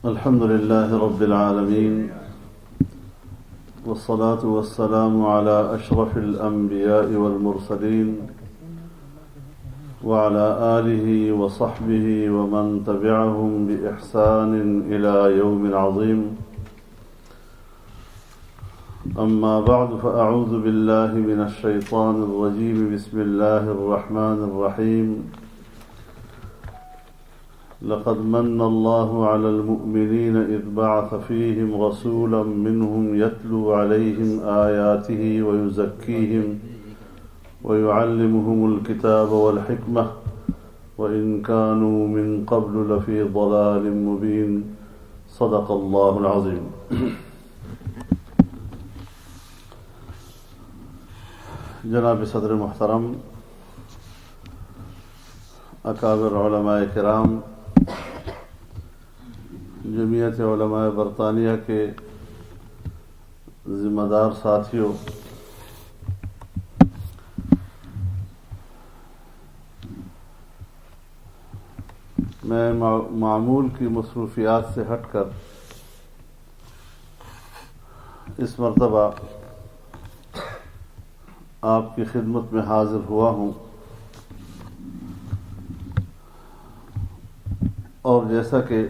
الحمد لله رب العالمين والصلاة والسلام على أشرف الأنبياء والمرسلين وعلى آله وصحبه ومن تبعهم بإحسان إلى يوم عظيم. أما بعد فأعوذ بالله من الشيطان الرجيم. بسم الله الرحمن الرحيم. لقد من الله على المؤمنين إذ بعث فيهم رسولا منهم يتلو عليهم آياته ويزكيهم ويعلمهم الكتاب والحكمة وإن كانوا من قبل لفي ضلال مبين. صدق الله العظيم. جناب صدر محترم، اکابر علماء کرام، جمعیت علماء برطانیہ کے ذمہ دار ساتھیوں، میں معمول کی مصروفیات سے ہٹ کر اس مرتبہ آپ کی خدمت میں حاضر ہوا ہوں، اور جیسا کہ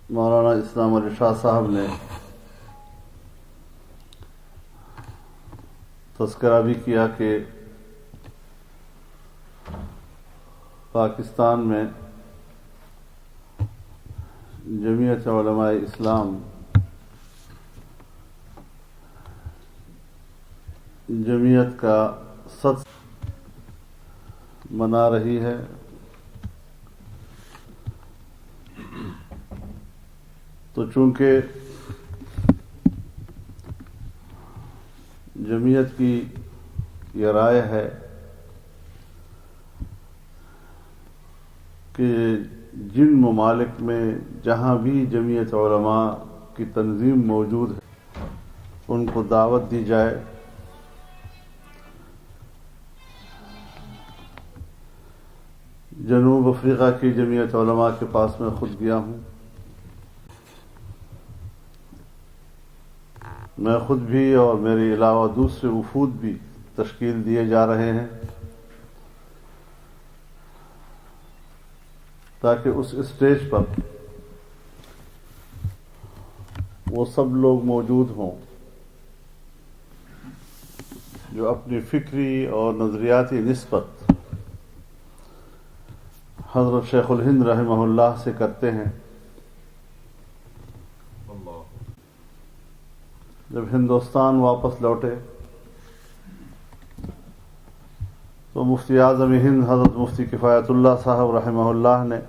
مولانا اسلام علی شاہ صاحب نے تذکرہ بھی کیا کہ پاکستان میں جمعیت علماء اسلام جمعیت کا 100 منا رہی ہے، تو چونکہ جمعیت کی یہ رائے ہے کہ جن ممالک میں جہاں بھی جمعیت علماء کی تنظیم موجود ہے ان کو دعوت دی جائے، جنوب افریقہ کی جمعیت علماء کے پاس میں خود گیا ہوں، میں خود بھی اور میرے علاوہ دوسرے وفود بھی تشکیل دیے جا رہے ہیں تاکہ اس اسٹیج پر وہ سب لوگ موجود ہوں جو اپنی فکری اور نظریاتی نسبت حضرت شیخ الہند رحمہ اللہ سے کرتے ہیں۔ جب ہندوستان واپس لوٹے تو مفتی اعظم ہند حضرت مفتی کفایت اللہ صاحب رحمہ اللہ نے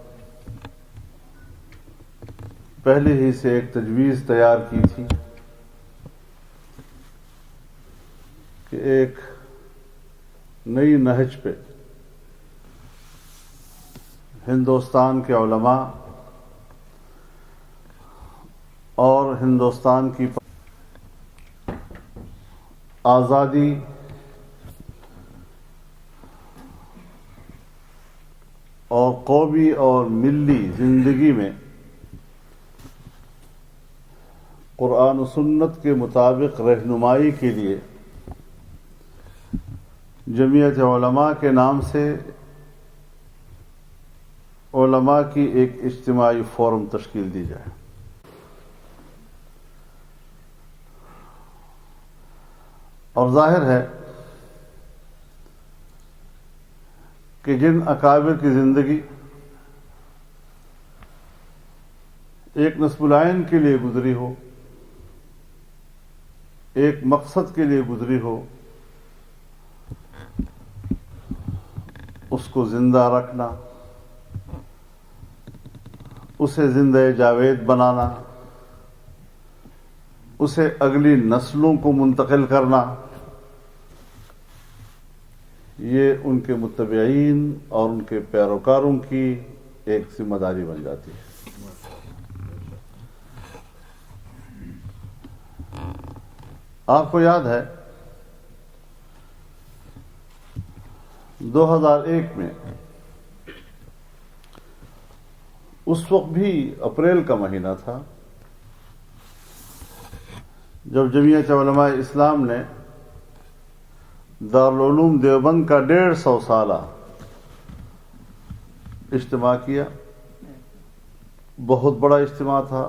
پہلے ہی سے ایک تجویز تیار کی تھی کہ ایک نئی نہج پہ ہندوستان کے علماء اور ہندوستان کی آزادی اور قومی اور ملی زندگی میں قرآن و سنت کے مطابق رہنمائی کے لیے جمعیت علماء کے نام سے علماء کی ایک اجتماعی فورم تشکیل دی جائے۔ اور ظاہر ہے کہ جن اکابر کی زندگی ایک نصب العین کے لیے گزری ہو، ایک مقصد کے لیے گزری ہو، اس کو زندہ رکھنا، اسے زندہ جاوید بنانا، اسے اگلی نسلوں کو منتقل کرنا، یہ ان کے متبعین اور ان کے پیروکاروں کی ایک ذمہ داری بن جاتی ہے۔ آپ کو یاد ہے 2001 میں، اس وقت بھی اپریل کا مہینہ تھا، جب جمعیت علماء اسلام نے دارالعلوم دیوبند کا 150 سالہ اجتماع کیا۔ بہت بڑا اجتماع تھا،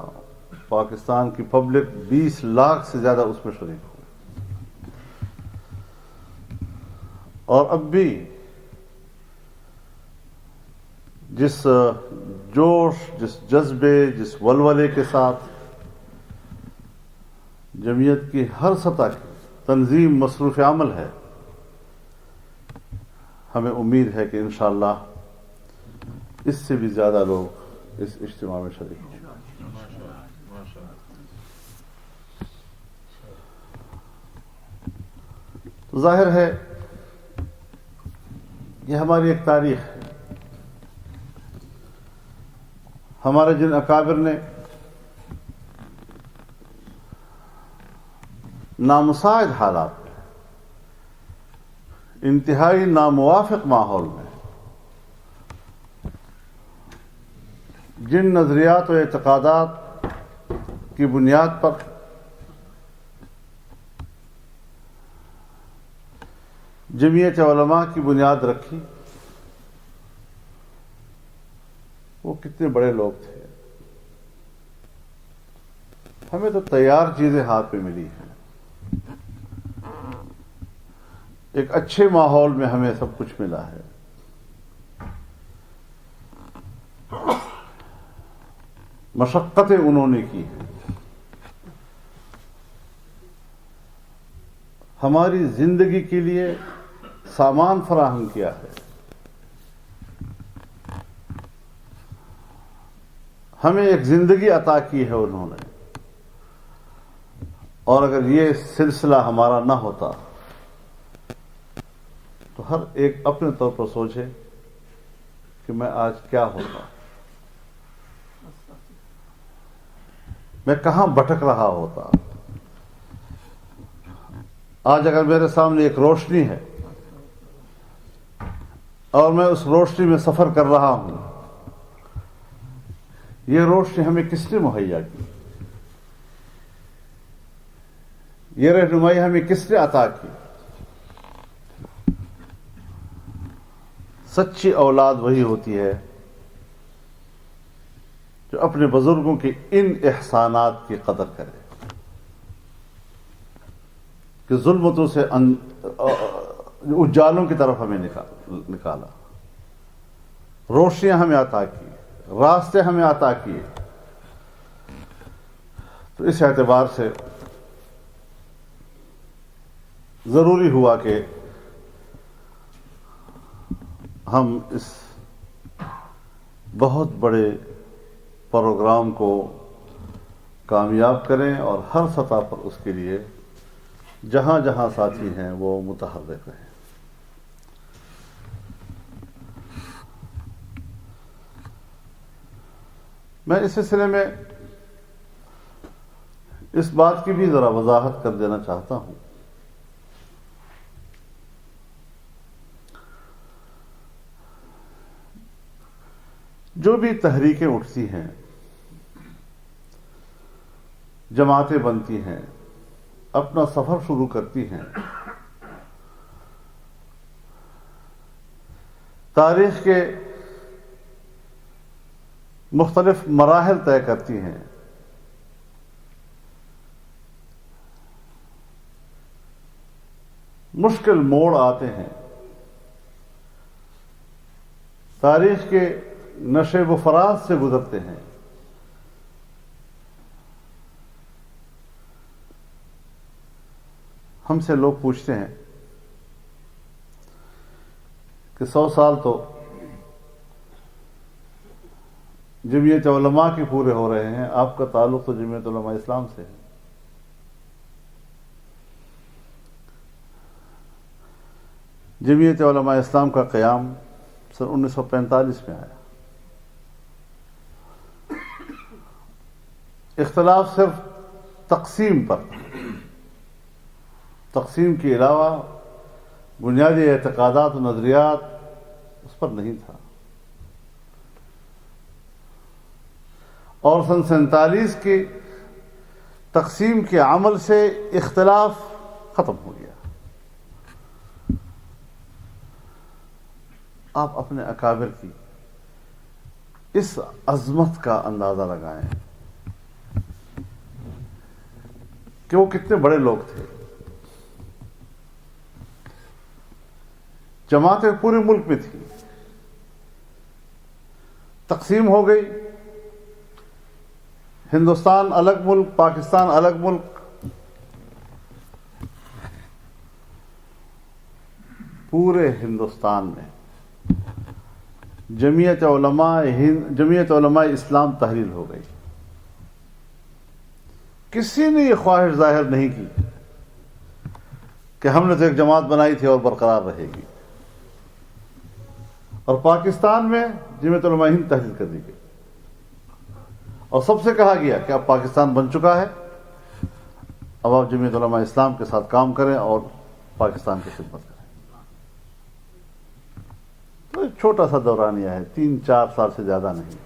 پاکستان کی پبلک 20 لاکھ سے زیادہ اس میں شریک ہوئے، اور اب بھی جس جوش، جس جذبے، جس ولولے کے ساتھ جمعیت کی ہر سطح کی تنظیم مصروف عمل ہے، ہمیں امید ہے کہ انشاءاللہ اس سے بھی زیادہ لوگ اس اجتماع میں شریک ہوں۔ تو ظاہر ہے یہ ہماری ایک تاریخ ہے۔ ہمارے جن اکابر نے نامساعد حالات میں، انتہائی ناموافق ماحول میں، جن نظریات و اعتقادات کی بنیاد پر جمعیت علماء کی بنیاد رکھی، وہ کتنے بڑے لوگ تھے۔ ہمیں تو تیار چیزیں ہاتھ میں ملی ہیں، ایک اچھے ماحول میں ہمیں سب کچھ ملا ہے۔ مشقتیں انہوں نے کی ہیں، ہماری زندگی کے لیے سامان فراہم کیا ہے، ہمیں ایک زندگی عطا کی ہے انہوں نے، اور اگر یہ سلسلہ ہمارا نہ ہوتا تو ہر ایک اپنے طور پر سوچے کہ میں آج کیا ہوتا، میں کہاں بھٹک رہا ہوتا۔ آج اگر میرے سامنے ایک روشنی ہے اور میں اس روشنی میں سفر کر رہا ہوں، یہ روشنی ہمیں کس نے مہیا کی؟ یہ رہنمائی ہمیں کس نے عطا کی؟ سچی اولاد وہی ہوتی ہے جو اپنے بزرگوں کے ان احسانات کی قدر کرے کہ ظلمتوں سے اجالوں کی طرف ہمیں نکالا، روشنیاں ہمیں عطا کی، راستے ہمیں عطا کیے۔ تو اس اعتبار سے ضروری ہوا کہ ہم اس بہت بڑے پروگرام کو کامیاب کریں اور ہر سطح پر اس کے لیے جہاں جہاں ساتھی ہیں وہ متحرک رہیں۔ میں اس سلسلے میں اس بات کی بھی ذرا وضاحت کر دینا چاہتا ہوں جو بھی تحریکیں اٹھتی ہیں، جماعتیں بنتی ہیں، اپنا سفر شروع کرتی ہیں، تاریخ کے مختلف مراحل طے کرتی ہیں، مشکل موڑ آتے ہیں، تاریخ کے نشیب و فراز سے گزرتے ہیں، ہم سے لوگ پوچھتے ہیں کہ 100 سال تو جمعیت علماء کے پورے ہو رہے ہیں، آپ کا تعلق تو جمعیت علماء اسلام سے ہے۔ جمعیت علماء اسلام کا قیام سن 1945 میں آیا۔ اختلاف صرف تقسیم پر، تقسیم کے علاوہ بنیادی اعتقادات و نظریات اس پر نہیں تھا، اور سن 47 کی تقسیم کے عمل سے اختلاف ختم ہو گیا۔ آپ اپنے اکابر کی اس عظمت کا اندازہ لگائیں کہ وہ کتنے بڑے لوگ تھے۔ جماعتیں پورے ملک میں تھیں، تقسیم ہو گئی، ہندوستان الگ ملک، پاکستان الگ ملک، پورے ہندوستان میں جمعیت علماء اسلام تحلیل ہو گئی۔ کسی نے یہ خواہش ظاہر نہیں کی کہ ہم نے تو ایک جماعت بنائی تھی اور برقرار رہے گی، اور پاکستان میں جمعیت علماء ہند تحلیل کر دی گئی، اور سب سے کہا گیا کہ اب پاکستان بن چکا ہے، اب آپ جمعیت علماء اسلام کے ساتھ کام کریں اور پاکستان کی خدمت کریں۔ تو ایک چھوٹا سا دورانیہ ہے، 3-4 سال سے زیادہ نہیں،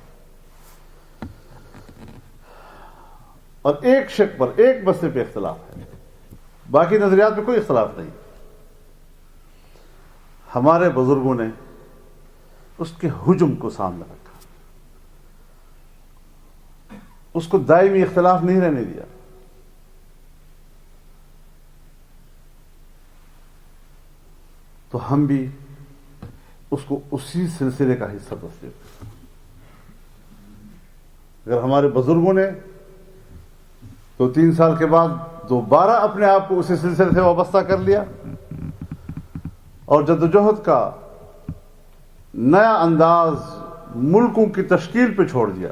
اور ایک شق پر، ایک مسئلے پہ اختلاف ہے، باقی نظریات میں کوئی اختلاف نہیں۔ ہمارے بزرگوں نے اس کے ہجوم کو سامنے رکھا، اس کو دائمی اختلاف نہیں رہنے دیا۔ تو ہم بھی اس کو اسی سلسلے کا حصہ تسلیم کریں۔ اگر ہمارے بزرگوں نے 2-3 سال کے بعد دوبارہ اپنے آپ کو اسی سلسلے سے وابستہ کر لیا اور جدوجہد کا نیا انداز ملکوں کی تشکیل پہ چھوڑ دیا،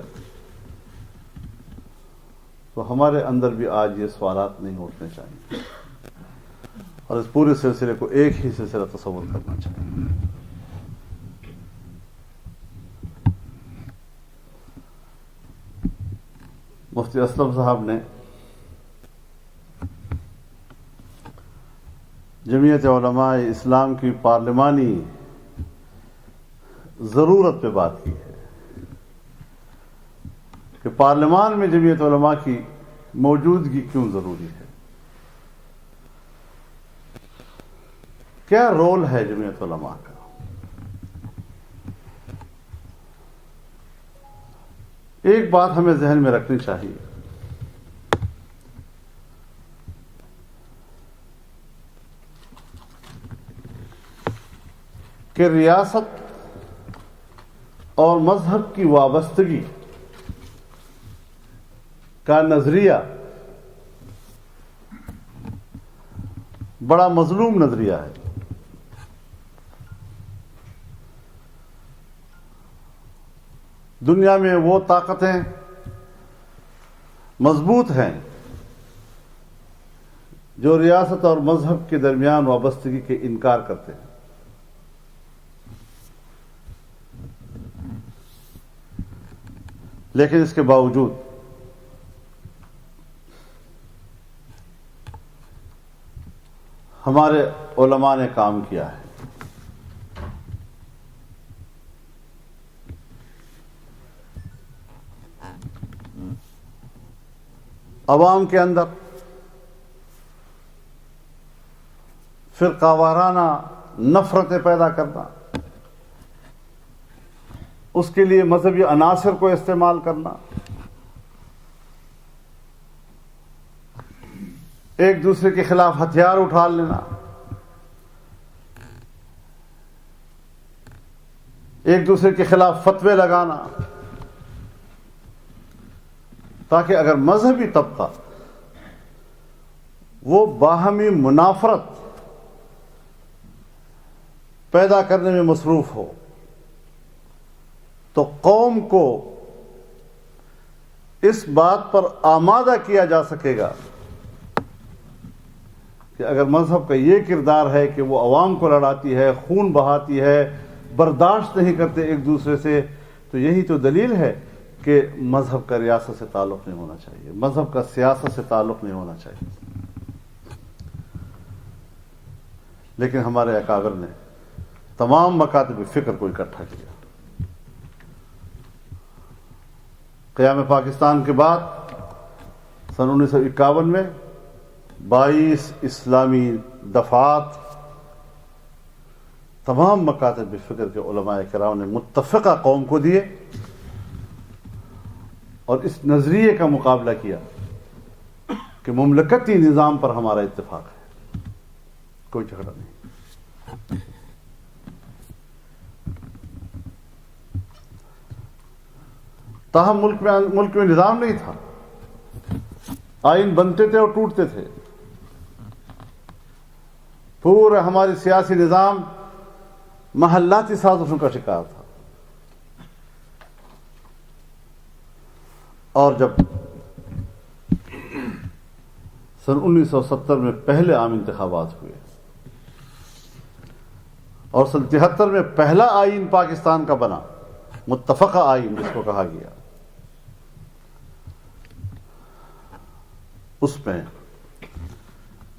تو ہمارے اندر بھی آج یہ سوالات نہیں اٹھنے چاہیے، اور اس پورے سلسلے کو ایک ہی سلسلہ تصور کرنا چاہیے۔ مفتی اسلم صاحب نے جمعیت علماء اسلام کی پارلیمانی ضرورت پہ بات کی ہے کہ پارلیمان میں جمعیت علماء کی موجودگی کیوں ضروری ہے، کیا رول ہے جمعیت علماء کا۔ ایک بات ہمیں ذہن میں رکھنی چاہیے کہ ریاست اور مذہب کی وابستگی کا نظریہ بڑا مظلوم نظریہ ہے۔ دنیا میں وہ طاقتیں مضبوط ہیں جو ریاست اور مذہب کے درمیان وابستگی کے انکار کرتے ہیں، لیکن اس کے باوجود ہمارے علماء نے کام کیا ہے۔ عوام کے اندر فرقہ وارانہ نفرتیں پیدا کرنا، اس کے لیے مذہبی عناصر کو استعمال کرنا، ایک دوسرے کے خلاف ہتھیار اٹھا لینا، ایک دوسرے کے خلاف فتوے لگانا، تاکہ اگر مذہبی طبقہ وہ باہمی منافرت پیدا کرنے میں مصروف ہو تو قوم کو اس بات پر آمادہ کیا جا سکے گا کہ اگر مذہب کا یہ کردار ہے کہ وہ عوام کو لڑاتی ہے، خون بہاتی ہے، برداشت نہیں کرتے ایک دوسرے سے، تو یہی تو دلیل ہے کہ مذہب کا ریاست سے تعلق نہیں ہونا چاہیے، مذہب کا سیاست سے تعلق نہیں ہونا چاہیے۔ لیکن ہمارے اکابر نے تمام مکاتب فکر کو اکٹھا کیا. قیام پاکستان کے بعد سن 1951 میں 22 اسلامی دفعات تمام مکاتب فکر کے علماء کرام نے متفقہ قوم کو دیے اور اس نظریے کا مقابلہ کیا کہ مملکتی نظام پر ہمارا اتفاق ہے، کوئی جھگڑا نہیں. تاہم ملک میں نظام نہیں تھا، آئین بنتے تھے اور ٹوٹتے تھے. پورا ہماری سیاسی نظام محلاتی سازشوں کا شکار تھا. اور جب سن 1970 میں پہلے عام انتخابات ہوئے اور سن 73 میں پہلا آئین پاکستان کا بنا، متفقہ آئین جس کو کہا گیا، اس میں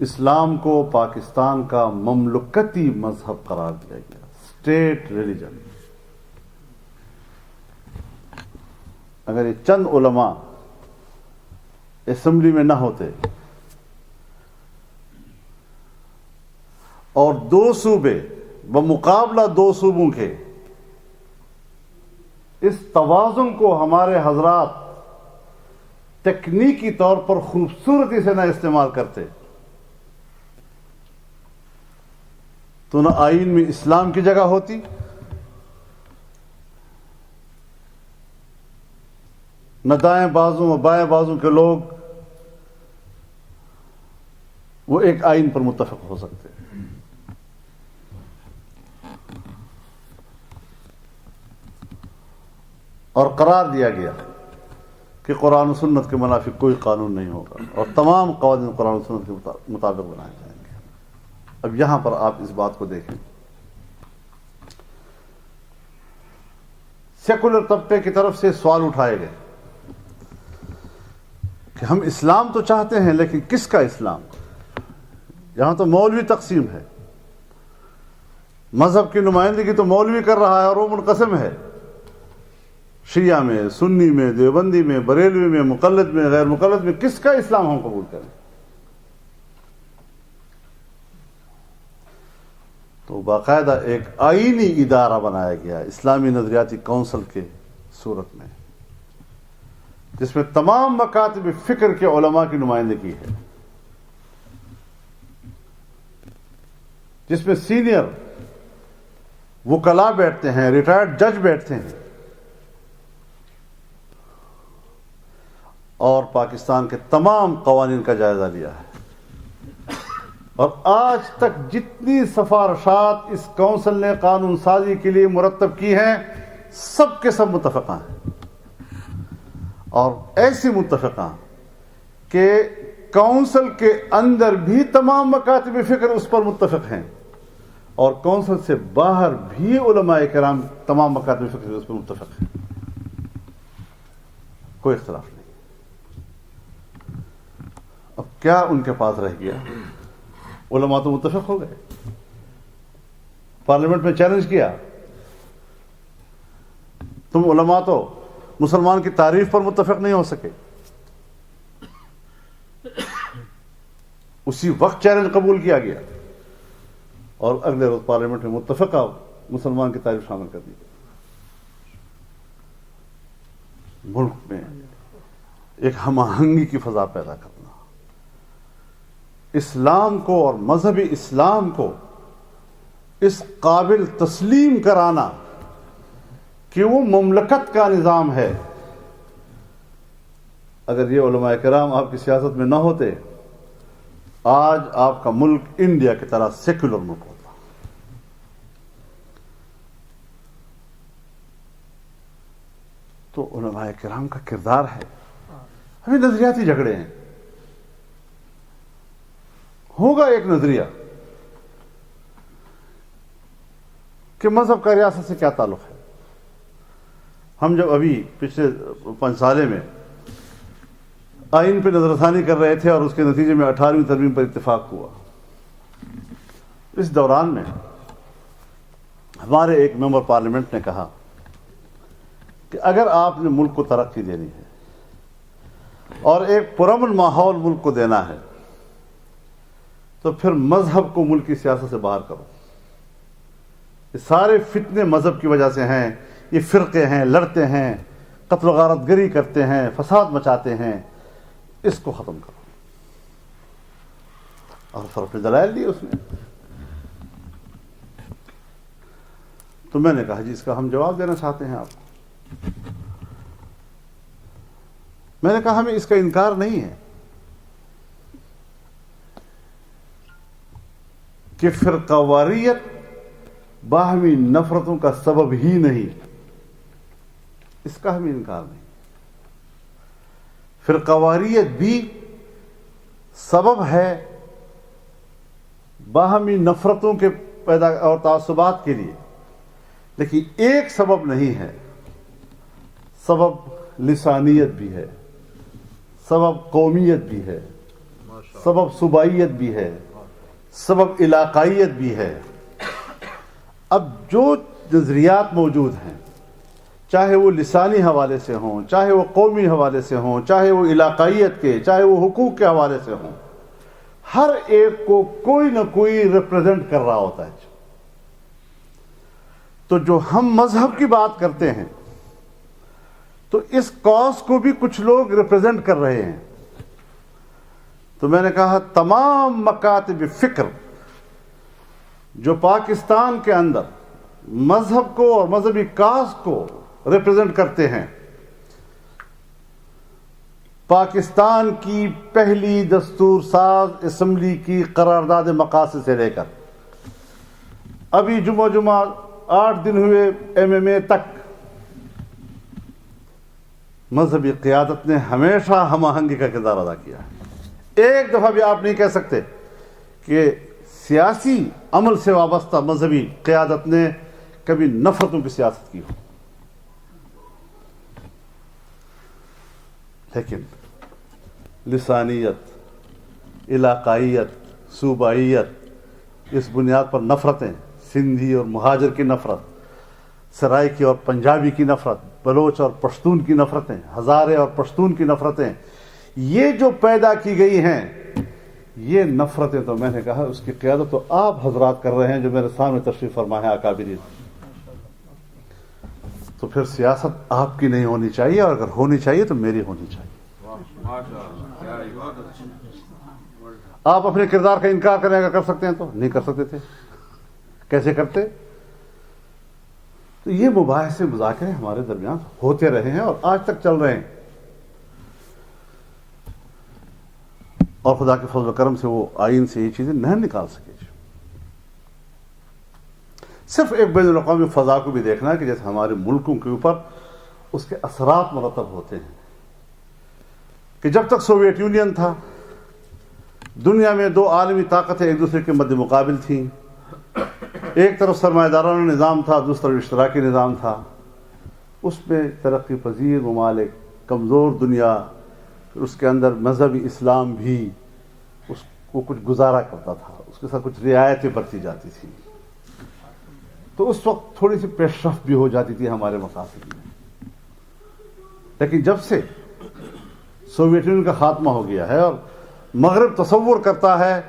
اسلام کو پاکستان کا مملکتی مذہب قرار دیا گیا، اسٹیٹ ریلیجن. اگر یہ چند علماء اسمبلی میں نہ ہوتے اور 2 صوبے بمقابلہ 2 صوبوں کے اس توازن کو ہمارے حضرات تکنیکی طور پر خوبصورتی سے نہ استعمال کرتے تو نہ آئین میں اسلام کی جگہ ہوتی، نہ دائیں بازوں اور بائیں بازوں کے لوگ وہ ایک آئین پر متفق ہو سکتے. اور قرار دیا گیا کہ قرآن و سنت کے منافق کوئی قانون نہیں ہوگا اور تمام قوانین قرآن و سنت کے مطابق بنائے جائیں گے. اب یہاں پر آپ اس بات کو دیکھیں، سیکولر طبقے کی طرف سے سوال اٹھائے گئے کہ ہم اسلام تو چاہتے ہیں لیکن کس کا اسلام؟ یہاں تو مولوی تقسیم ہے، مذہب کی نمائندگی تو مولوی کر رہا ہے اور وہ منقسم ہے، شیعہ میں، سنی میں، دیوبندی میں، بریلوی میں، مقلد میں، غیر مقلد میں، کس کا اسلام ہم قبول کریں؟ تو باقاعدہ ایک آئینی ادارہ بنایا گیا اسلامی نظریاتی کونسل کے صورت میں، جس میں تمام مکاتب فکر کے علماء کی نمائندگی ہے، جس میں سینئر وکلاء بیٹھتے ہیں، ریٹائرڈ جج بیٹھتے ہیں، اور پاکستان کے تمام قوانین کا جائزہ لیا ہے. اور آج تک جتنی سفارشات اس کونسل نے قانون سازی کے لیے مرتب کی ہیں سب کے سب متفقہ ہیں، اور ایسی متفقہ کہ کونسل کے اندر بھی تمام مکاتب فکر اس پر متفق ہیں اور کونسل سے باہر بھی علماء کرام تمام مکاتب فکر اس پر متفق ہیں، کوئی اختلاف نہیں. اب کیا ان کے پاس رہ گیا؟ علماء تو متفق ہو گئے، پارلیمنٹ میں چیلنج کیا، تم علماء تو مسلمان کی تعریف پر متفق نہیں ہو سکے. اسی وقت چیلنج قبول کیا گیا اور اگلے روز پارلیمنٹ میں متفقہ مسلمان کی تعریف شامل کر دی گئی. ملک میں ایک ہم آہنگی کی فضا پیدا کرنا، اسلام کو اور مذہبی اسلام کو اس قابل تسلیم کرانا کہ وہ مملکت کا نظام ہے. اگر یہ علماء کرام آپ کی سیاست میں نہ ہوتے آج آپ کا ملک انڈیا کی طرح سیکولر ملک ہوتا. تو علماء کرام کا کردار ہے. ابھی نظریاتی جھگڑے ہیں، ہوگا ایک نظریہ کہ مذہب کا ریاست سے کیا تعلق ہے. ہم جب ابھی پچھلے 5 سالے میں آئین پہ نظر ثانی کر رہے تھے اور اس کے نتیجے میں 18ویں ترمیم پر اتفاق ہوا، اس دوران میں ہمارے ایک ممبر پارلیمنٹ نے کہا کہ اگر آپ نے ملک کو ترقی دینی ہے اور ایک پرامن ماحول ملک کو دینا ہے تو پھر مذہب کو ملک کی سیاست سے باہر کرو. یہ سارے فتنے مذہب کی وجہ سے ہیں. یہ فرقے ہیں, لڑتے ہیں, قتل و غارت گری کرتے ہیں, فساد مچاتے ہیں. اس کو ختم کرو. اور فرق دلائل دی اس نے. تو میں نے کہا جی اس کا ہم جواب دینا چاہتے ہیں آپ کو. میں نے کہا ہمیں اس کا انکار نہیں ہے کہ فرقہ واریت باہمی نفرتوں کا سبب ہی نہیں. اس کا ہمیں انکار نہیں. فرقہ واریت بھی سبب ہے باہمی نفرتوں کے پیدا اور تعصبات کے لیے, لیکن ایک سبب نہیں ہے. سبب لسانیت بھی ہے, سبب قومیت بھی ہے, سبب صوبائیت بھی ہے, سبب علاقائیت بھی ہے. اب جو نظریات موجود ہیں, چاہے وہ لسانی حوالے سے ہوں, چاہے وہ قومی حوالے سے ہوں, چاہے وہ علاقائیت کے, چاہے وہ حقوق کے حوالے سے ہوں, ہر ایک کو کوئی نہ کوئی ریپرزینٹ کر رہا ہوتا ہے. تو جو ہم مذہب کی بات کرتے ہیں تو اس کاز کو بھی کچھ لوگ ریپرزینٹ کر رہے ہیں. تو میں نے کہا تمام مکاتب فکر جو پاکستان کے اندر مذہب کو اور مذہبی کاز کو ریپرزینٹ کرتے ہیں, پاکستان کی پہلی دستور ساز اسمبلی کی قرارداد مقاصد سے لے کر ابھی جمعہ 8 دن ہوئے MMA تک مذہبی قیادت نے ہمیشہ ہم آہنگی کا کردار ادا کیا ہے. ایک دفعہ بھی آپ نہیں کہہ سکتے کہ سیاسی عمل سے وابستہ مذہبی قیادت نے کبھی نفرتوں کی سیاست کی ہو. لیکن لسانیت, علاقائیت, صوبائیت, اس بنیاد پر نفرتیں, سندھی اور مہاجر کی نفرت, سرائکی اور پنجابی کی نفرت, بلوچ اور پشتون کی نفرتیں, ہزارے اور پشتون کی نفرتیں, یہ جو پیدا کی گئی ہیں, یہ نفرتیں تو میں نے کہا اس کی قیادت تو آپ حضرات کر رہے ہیں جو میرے سامنے تشریف فرما ہے اکابرین. تو پھر سیاست آپ کی نہیں ہونی چاہیے, اور اگر ہونی چاہیے تو میری ہونی چاہیے. آپ اپنے کردار کا انکار کرنے کا کر سکتے ہیں تو نہیں کر سکتے تھے. کیسے کرتے؟ تو یہ مباحثے مذاکرے ہمارے درمیان ہوتے رہے ہیں اور آج تک چل رہے ہیں, اور خدا کے فضل و کرم سے وہ آئین سے یہ چیزیں نہیں نکال سکے. صرف ایک بین الاقوامی فضا کو بھی دیکھنا ہے کہ جیسے ہمارے ملکوں کے اوپر اس کے اثرات مرتب ہوتے ہیں, کہ جب تک سوویت یونین تھا دنیا میں 2 عالمی طاقتیں ایک دوسرے کے مد مقابل تھیں. ایک طرف سرمایہ دارانہ نظام تھا, دوسری طرف اشتراکی نظام تھا. اس میں ترقی پذیر ممالک, کمزور دنیا, پھر اس کے اندر مذہبی اسلام بھی اس کو کچھ گزارا کرتا تھا, اس کے ساتھ کچھ رعایتیں برتی جاتی تھیں. تو اس وقت تھوڑی سی پیش رفت بھی ہو جاتی تھی ہمارے مقاصد میں. لیکن جب سے سوویت یونین کا خاتمہ ہو گیا ہے اور مغرب تصور کرتا ہے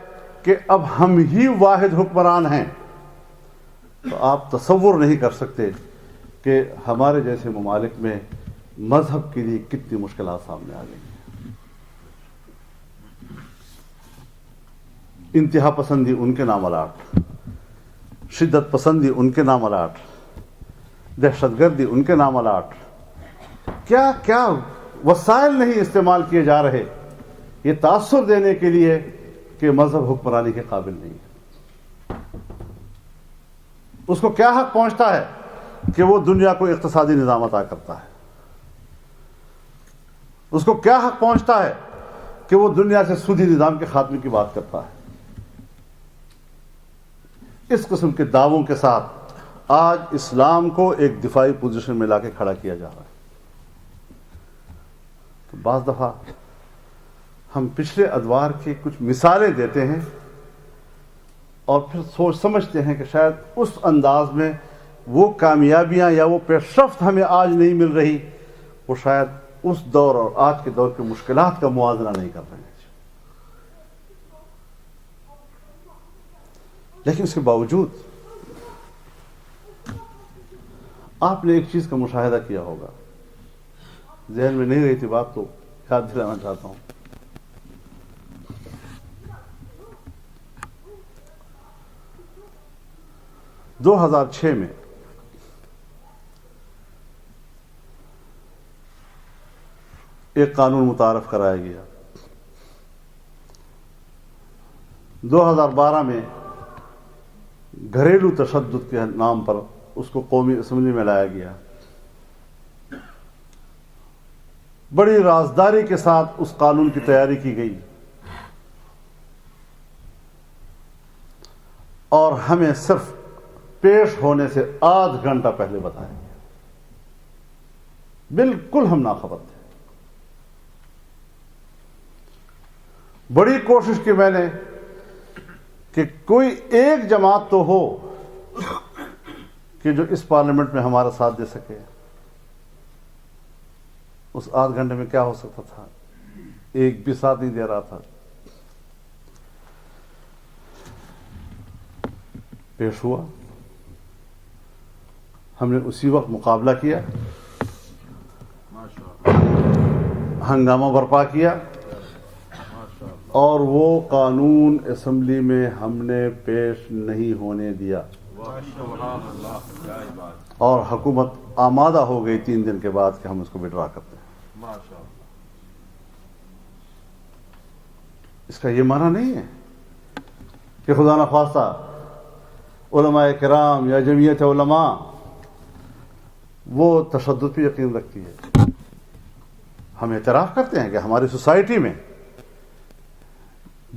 کہ اب ہم ہی واحد حکمران ہیں, تو آپ تصور نہیں کر سکتے کہ ہمارے جیسے ممالک میں مذہب کے لیے کتنی مشکلات سامنے آ گئی ہیں. انتہا پسندی ان کے نام الاٹ, شدت پسندی ان کے نام الاٹ, دہشت گردی ان کے نام الاٹ. کیا کیا وسائل نہیں استعمال کیے جا رہے یہ تاثر دینے کے لیے کہ مذہب حکمرانی کے قابل نہیں ہے. اس کو کیا حق پہنچتا ہے کہ وہ دنیا کو اقتصادی نظام عطا کرتا ہے؟ اس کو کیا حق پہنچتا ہے کہ وہ دنیا سے سودی نظام کے خاتمے کی بات کرتا ہے؟ اس قسم کے دعووں کے ساتھ آج اسلام کو ایک دفاعی پوزیشن میں لا کے کھڑا کیا جا رہا ہے. تو بعض دفعہ ہم پچھلے ادوار کی کچھ مثالیں دیتے ہیں اور پھر سوچ سمجھتے ہیں کہ شاید اس انداز میں وہ کامیابیاں یا وہ پیش رفت ہمیں آج نہیں مل رہی، وہ شاید اس دور اور آج کے دور کی مشکلات کا موازنہ نہیں کر رہے ہیں. لیکن اس کے باوجود آپ نے ایک چیز کا مشاہدہ کیا ہوگا، ذہن میں نہیں رہی تھی بات تو یاد دلانا چاہتا ہوں. دو ہزار چھ میں ایک قانون متعارف کرایا گیا. 2012 میں گھریلو تشدد کے نام پر اس کو قومی اسمبلی میں لایا گیا. بڑی رازداری کے ساتھ اس قانون کی تیاری کی گئی اور ہمیں صرف پیش ہونے سے آدھ گھنٹہ پہلے بتایا گیا. بالکل ہم ناخبر تھے. بڑی کوشش کی میں نے کہ کوئی ایک جماعت تو ہو کہ جو اس پارلیمنٹ میں ہمارا ساتھ دے سکے. اس آدھ گھنٹے میں کیا ہو سکتا تھا؟ ایک بھی ساتھ نہیں دے رہا تھا. پیش ہوا، ہم نے اسی وقت مقابلہ کیا، ہنگامہ برپا کیا اور وہ قانون اسمبلی میں ہم نے پیش نہیں ہونے دیا اور حکومت آمادہ ہو گئی 3 دن کے بعد کہ ہم اس کو وڈرا کرتے ہیں. اس کا یہ معنی نہیں ہے کہ خدا نخواستہ علماء کرام یا جمعیت علماء وہ تشدد پہ یقین رکھتی ہے. ہم اعتراف کرتے ہیں کہ ہماری سوسائٹی میں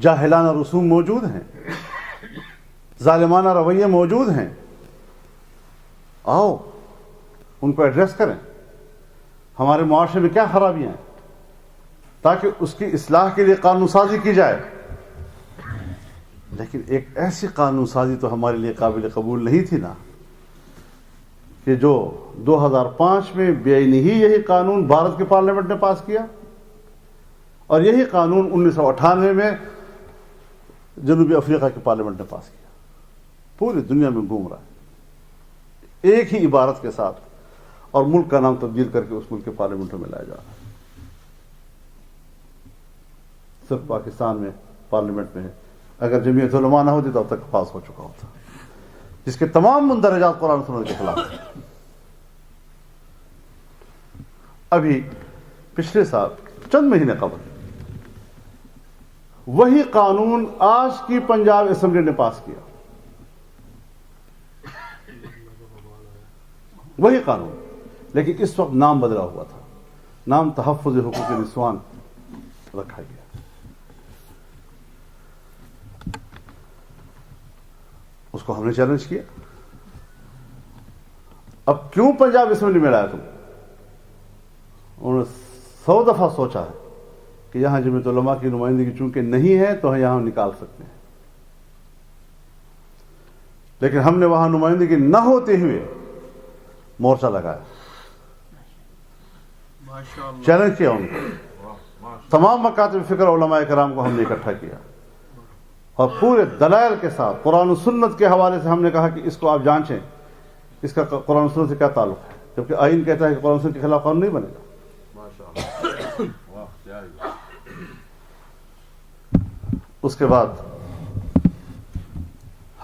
جاہلانہ رسوم موجود ہیں، ظالمانہ رویے موجود ہیں. آؤ ان کو ایڈریس کریں. ہمارے معاشرے میں کیا خرابیاں ہیں تاکہ اس کی اصلاح کے لیے قانون سازی کی جائے. لیکن ایک ایسی قانون سازی تو ہمارے لیے قابل قبول نہیں تھی نا کہ جو 2005 میں بے آئینی ہی یہی قانون بھارت کے پارلیمنٹ نے پاس کیا اور یہی قانون 1998 میں جنوبی افریقہ کے پارلیمنٹ نے پاس کیا. پوری دنیا میں گھوم رہا ہے ایک ہی عبارت کے ساتھ اور ملک کا نام تبدیل کر کے اس ملک کے پارلیمنٹوں میں لایا جا رہا ہے. صرف پاکستان میں پارلیمنٹ میں ہے. اگر جمعیت علماء نہ ہوتی تو اب تک پاس ہو چکا ہوتا، جس کے تمام مندرجات قرآن سنت کے خلاف ہیں. ابھی پچھلے سال چند مہینے قبل وہی قانون آج کی پنجاب اسمبلی نے پاس کیا. وہی قانون، لیکن اس وقت نام بدلا ہوا تھا. نام تحفظ حقوق نسوان رکھا گیا. اس کو ہم نے چیلنج کیا. اب کیوں پنجاب اسمبلی میں لایا تم؟ انہوں نے 100 دفعہ سوچا ہے کہ یہاں جمعیت علماء کی نمائندگی چونکہ نہیں ہے تو یہاں نکال سکتے ہیں، لیکن ہم نے وہاں نمائندگی نہ ہوتے ہوئے مورچہ لگایا، چیلنج کیا ان کو. تمام مکاتب فکر علماء کرام کو ہم نے اکٹھا کیا اور پورے دلائل کے ساتھ قرآن و سنت کے حوالے سے ہم نے کہا کہ اس کو آپ جانچیں، اس کا قرآن و سنت سے کیا تعلق ہے، جبکہ آئین کہتا ہے کہ قرآن و سنت کے خلاف قانون نہیں بنے گا. اس کے بعد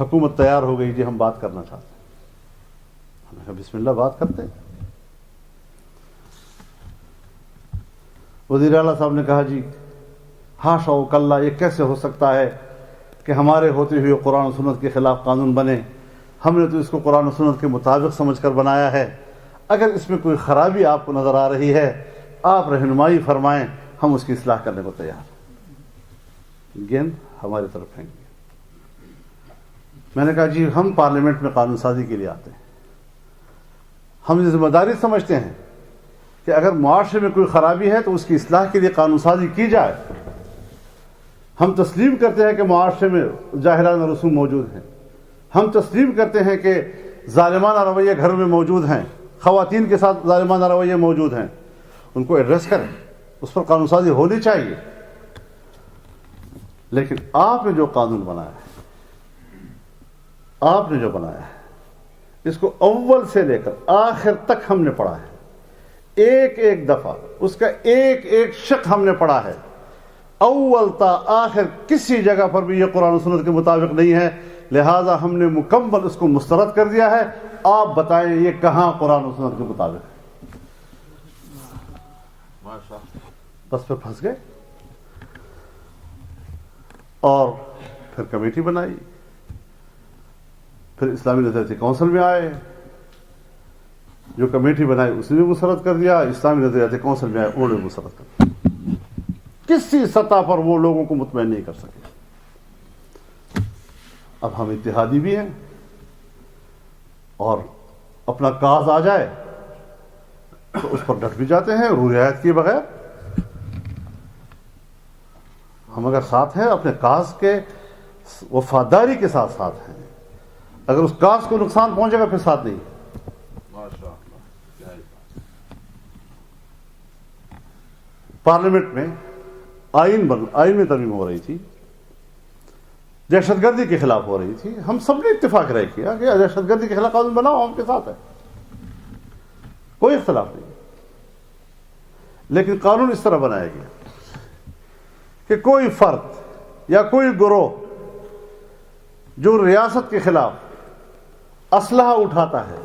حکومت تیار ہو گئی، جی ہم بات کرنا چاہتے ہیں. ہم نے کہا بسم اللہ بات کرتے ہیں. وزیر اعلیٰ صاحب نے کہا جی ہاشا و کلا، یہ کیسے ہو سکتا ہے کہ ہمارے ہوتے ہوئے قرآن و سنت کے خلاف قانون بنے؟ ہم نے تو اس کو قرآن و سنت کے مطابق سمجھ کر بنایا ہے. اگر اس میں کوئی خرابی آپ کو نظر آ رہی ہے آپ رہنمائی فرمائیں، ہم اس کی اصلاح کرنے کو تیار ہیں. گیند ہماری طرف پھینک گئی. میں نے کہا جی ہم پارلیمنٹ میں قانون سازی کے لیے آتے ہیں، ہم یہ ذمہ داری سمجھتے ہیں کہ اگر معاشرے میں کوئی خرابی ہے تو اس کی اصلاح کے لیے قانون سازی کی جائے. ہم تسلیم کرتے ہیں کہ معاشرے میں جاہلانہ رسوم موجود ہیں، ہم تسلیم کرتے ہیں کہ ظالمانہ رویے گھر میں موجود ہیں، خواتین کے ساتھ ظالمانہ رویے موجود ہیں، ان کو ایڈریس کریں، اس پر قانون سازی ہونی چاہیے۔ لیکن آپ نے جو قانون بنایا ہے، آپ نے جو بنایا ہے، اس کو اول سے لے کر آخر تک ہم نے پڑھا ہے، ایک ایک دفعہ اس کا ایک ایک شق ہم نے پڑھا ہے، اول تا آخر کسی جگہ پر بھی یہ قرآن و سنت کے مطابق نہیں ہے، لہذا ہم نے مکمل اس کو مسترد کر دیا ہے۔ آپ بتائیں یہ کہاں قرآن و سنت کے مطابق ہے؟ بس پھر پھنس گئے، اور پھر کمیٹی بنائی، پھر اسلامی نظریاتی کونسل میں آئے، جو کمیٹی بنائی اس نے بھی مسترد کر دیا، اسلامی نظریاتی کونسل میں آئے انہوں نے مسترد کر دیا۔ کسی سطح پر وہ لوگوں کو مطمئن نہیں کر سکے۔ اب ہم اتحادی بھی ہیں، اور اپنا کاز آ جائے تو اس پر ڈٹ بھی جاتے ہیں روح رعایت کیے بغیر۔ ہم اگر ساتھ ہیں اپنے کاز کے وفاداری کے ساتھ ساتھ ہیں، اگر اس کاز کو نقصان پہنچے گا پھر ساتھ نہیں۔ پارلیمنٹ میں آئین میں ترمیم ہو رہی تھی، دہشت گردی کے خلاف ہو رہی تھی، ہم سب نے اتفاق رائے کیا کہ دہشت گردی کے خلاف قانون بناؤ، ہم کے ساتھ ہے، کوئی اختلاف نہیں۔ لیکن قانون اس طرح بنایا گیا کہ کوئی فرد یا کوئی گروہ جو ریاست کے خلاف اسلحہ اٹھاتا ہے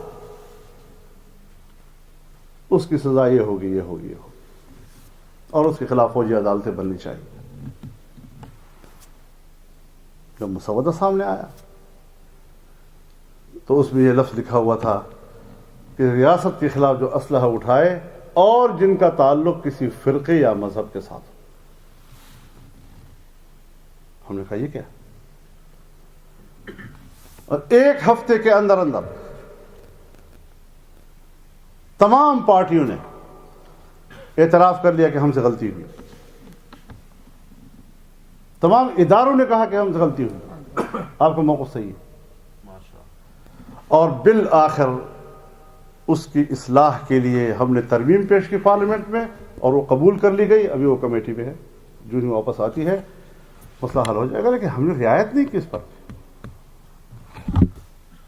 اس کی سزا یہ ہوگی، یہ ہوگی، یہ ہوگی، اور اس کے خلاف فوجی عدالتیں بننی چاہیے۔ جب مسودہ سامنے آیا تو اس میں یہ لفظ لکھا ہوا تھا کہ ریاست کے خلاف جو اسلحہ اٹھائے اور جن کا تعلق کسی فرقے یا مذہب کے ساتھ ہو۔ ہم نے کہا یہ کیا؟ اور ایک ہفتے کے اندر اندر تمام پارٹیوں نے اعتراف کر لیا کہ ہم سے غلطی ہوئی، تمام اداروں نے کہا کہ ہم سے غلطی ہوئی، آپ کا موقف صحیح ہے، اور بالآخر اس کی اصلاح کے لیے ہم نے ترمیم پیش کی پارلیمنٹ میں اور وہ قبول کر لی گئی۔ ابھی وہ کمیٹی میں ہے، جو ہی واپس آتی ہے مسئلہ حل ہو جائے گا، لیکن ہم نے رعایت نہیں کی اس پر،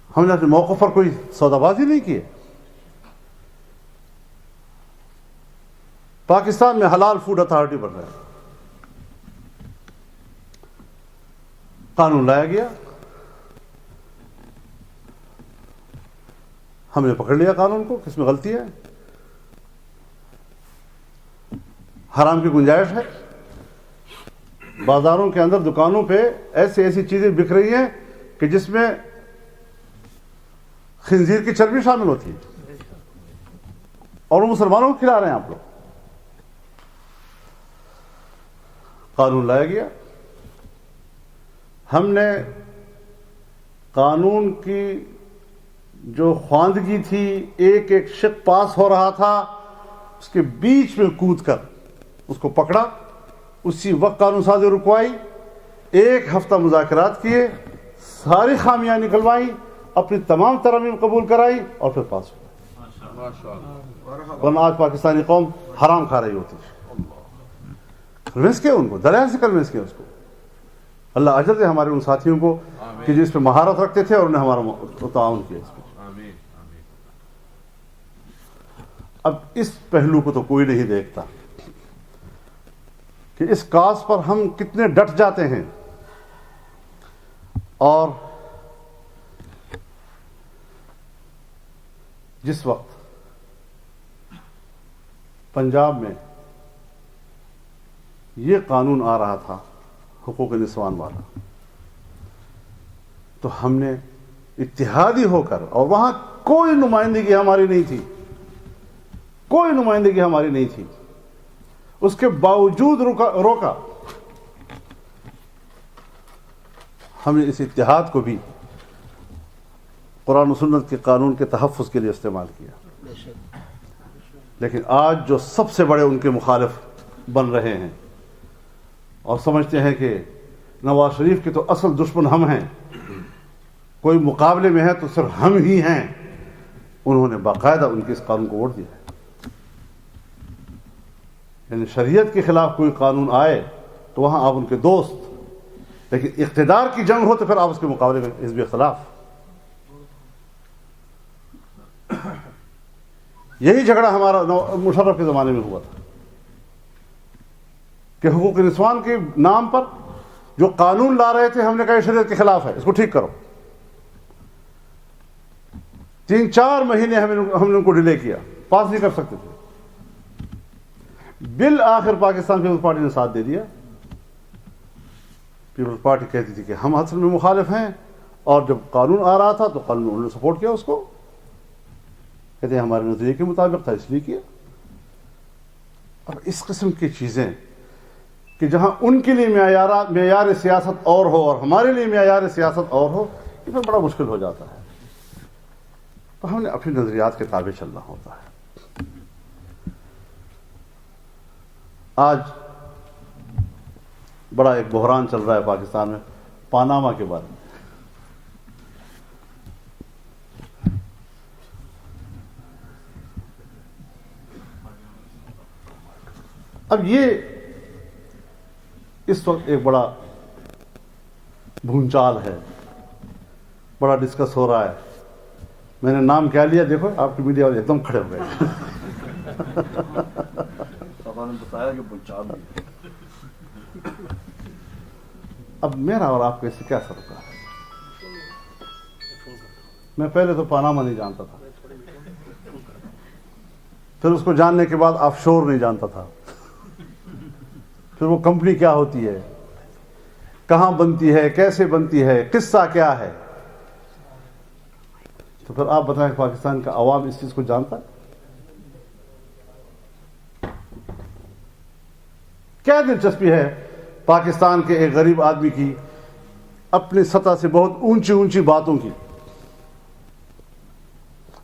ہم نے اپنے موقف پر کوئی سودا بازی نہیں کی۔ پاکستان میں حلال فوڈ اتھارٹی بن رہا ہے، قانون لایا گیا، ہم نے پکڑ لیا قانون کو، کس میں غلطی ہے، حرام کی گنجائش ہے، بازاروں کے اندر دکانوں پہ ایسی چیزیں بک رہی ہیں کہ جس میں خنزیر کی چربی شامل ہوتی ہے، اور وہ مسلمانوں کو کھلا رہے ہیں آپ لوگ۔ قانون لایا گیا، ہم نے قانون کی جو خواندگی تھی، ایک ایک شق پاس ہو رہا تھا، اس کے بیچ میں کود کر اس کو پکڑا، اسی وقت قانون سازی رکوائی، ایک ہفتہ مذاکرات کیے، ساری خامیاں نکلوائی، اپنی تمام ترامیم قبول کرائی اور پھر پاس ہوا۔ ورنہ آج پاکستانی قوم حرام کھا رہی ہوتی ہے۔ کنوینس کیا ان کو، دلائل سے کنوینس کیا اس کو۔ اللہ اجر دے ہمارے ان ساتھیوں کو کہ جو اس پہ مہارت رکھتے تھے اور انہیں ہمارا تعاون کیا اس پہ۔ اب اس پہلو کو تو کوئی نہیں دیکھتا کہ اس کاز پر ہم کتنے ڈٹ جاتے ہیں، اور جس وقت پنجاب میں یہ قانون آ رہا تھا حقوق نسوان والا، تو ہم نے اتحادی ہو کر، اور وہاں کوئی نمائندگی ہماری نہیں تھی، کوئی نمائندگی ہماری نہیں تھی، اس کے باوجود روکا۔ ہم نے اس اتحاد کو بھی قرآن و سنت کے قانون کے تحفظ کے لیے استعمال کیا۔ لیکن آج جو سب سے بڑے ان کے مخالف بن رہے ہیں اور سمجھتے ہیں کہ نواز شریف کے تو اصل دشمن ہم ہیں، کوئی مقابلے میں ہے تو صرف ہم ہی ہیں، انہوں نے باقاعدہ ان کے اس قانون کو ووٹ دیا ہے۔ یعنی شریعت کے خلاف کوئی قانون آئے تو وہاں آپ ان کے دوست، لیکن اقتدار کی جنگ ہو تو پھر آپ اس کے مقابلے میں حزب اختلاف۔ یہی جھگڑا ہمارا مشرف کے زمانے میں ہوا تھا کہ حقوق نسوان کے نام پر جو قانون لا رہے تھے، ہم نے کہا یہ شریعت کے خلاف ہے، اس کو ٹھیک کرو۔ 3-4 مہینے ہم نے ان کو ڈیلے کیا، پاس نہیں کر سکتے تھے۔ بالآخر پاکستان پیپلز پارٹی نے ساتھ دے دیا۔ پیپلز پارٹی کہتی تھی کہ ہم اصل میں مخالف ہیں، اور جب قانون آ رہا تھا تو قانون انہوں نے سپورٹ کیا اس کو، کہتے ہیں ہمارے نظریے کے مطابق تھا اس لیے کیا۔ اب اس قسم کی چیزیں کہ جہاں ان کے لیے معیار سیاست اور ہو اور ہمارے لیے معیار سیاست اور ہو، یہ پھر بڑا مشکل ہو جاتا ہے۔ تو ہم نے اپنی نظریات کے تابع چلنا ہوتا ہے۔ آج بڑا ایک بحران چل رہا ہے پاکستان میں پاناما کے بارے میں۔ اب یہ اس وقت ایک بڑا بھونچال ہے، بڑا ڈسکس ہو رہا ہے۔ میں نے نام کیا لیا، دیکھو آپ کی میڈیا والے ایک دم کھڑے ہو گئے۔ بتایا کہ بھونچال۔ اب میرا اور آپ کا اس سے کیا فرق ہے؟ میں پہلے تو پاناما نہیں جانتا تھا، پھر اس کو جاننے کے بعد آف شور نہیں جانتا تھا، پھر وہ کمپنی کیا ہوتی ہے، کہاں بنتی ہے، کیسے بنتی ہے، قصہ کیا ہے۔ تو پھر آپ بتائیں پاکستان کا عوام اس چیز کو جانتا ہے؟ کیا دلچسپی ہے پاکستان کے ایک غریب آدمی کی اپنی سطح سے بہت اونچی اونچی باتوں کی؟